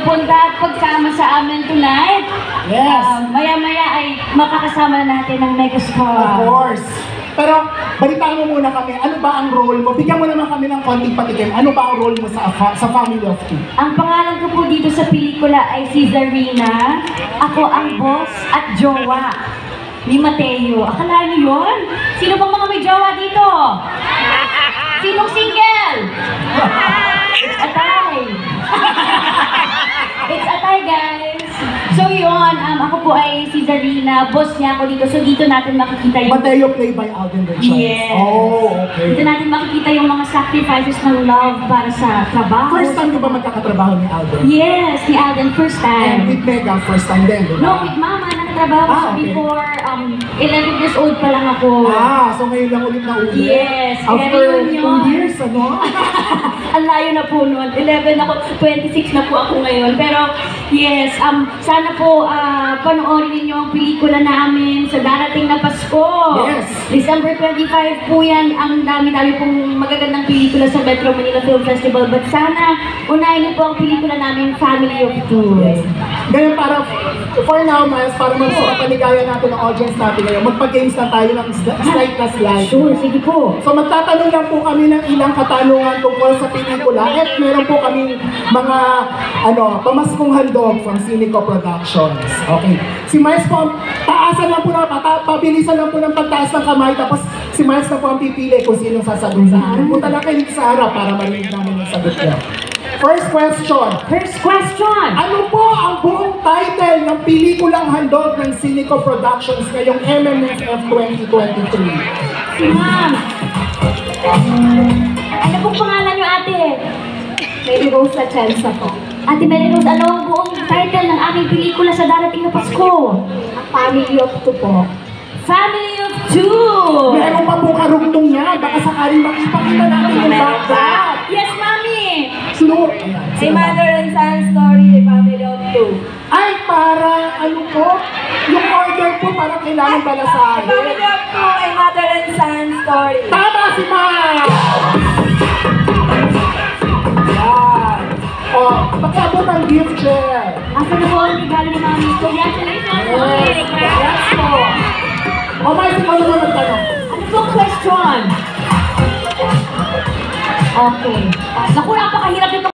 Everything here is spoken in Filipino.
pagpunta at pagsama sa amin tonight. Yes. Maya-maya ay makakasama na natin ng megastar. Of course. Pero, balitaan mo muna kami, ano ba ang role mo? Bigyan mo naman kami ng konting patikim. Ano ba ang role mo sa Family of Two? Ang pangalan ko po dito sa pelikula ay si Zarina. Ako ang boss at jowa ni Mateo. Akala niyo yun? Sino bang mga may jowa dito? Sinong single? It's Atay. It's Atay, guys. So yun, ako po ay si Zarina, boss niya ako dito. So dito natin makikita yung... Mateo played by Alden Richards. Yes. Oh, okay. Dito natin makikita yung mga sacrifices ng love para sa trabaho. First time ka ba magkakatrabaho ni Alden? Yes, ni Alden, first And time. with Mega, first time din, di ba? No, with Mama, nakatrabaho ko siya okay. before 11 years old pa lang ako. So ngayon lang ulit na ulit? Yes, after reunion. 2 years, ano? Ang layo na po noon. 11 ako, 26 na po ako ngayon. Pero, yes, sana po panoorin ninyo ang pelikula namin sa darating na Pasko. Yes. December 25 po yan. Ang dami-dami pong magagandang pelikula sa Metro Manila Film Festival. But sana, unahin niyo po ang pelikula namin, Family of Two. Yes. Ngayon para, for now, Miles, para mapaligaya natin ang audience natin ngayon, magpa-games na tayo ng slide na slide. Sure, sige po. So magtatanong lang po kami ng ilang katanungan tungkol sa pelikula at meron po kami mga pamaskong handog from Cineco Productions. Okay. Si Miles po, taasan lang po pabilisan lang po ng pagtaas ng kamay tapos si Miles na po ang pipili kung sinong sasagutin. Punta lang kayo dito sa harap para marinig namin yung sagot niya. First question. First question. Ano po ang buong title ng pelikulang handog ng Cineco Productions ngayong MMFF 2023? Si Ma'am. Ano pong pangalan niyo, ate? Mary Rose Lachenza po. Ate Mary Rose, ano ang buong title ng aming pelikula sa darating na Pasko? A Family of Two po. Family of Two! Meron pa po karugtong niya. Baka sakaling makipakita natin yung backdrop. Yes, Mami! Slow. A Mother and Son Story, A Family of Two. Ay, para ano po? Yung order po parang kailangan A balasahin. Family of Two, A Mother and Son Story. Tama si Ma'am! Yan. Pagkabot ang gift chair. Asa na po ang regalo ni Mami? Congratulations, Mami! Yes po. May ikaw naman magtanong. Ano po ang question? Okay. Naku, napakahirap nito.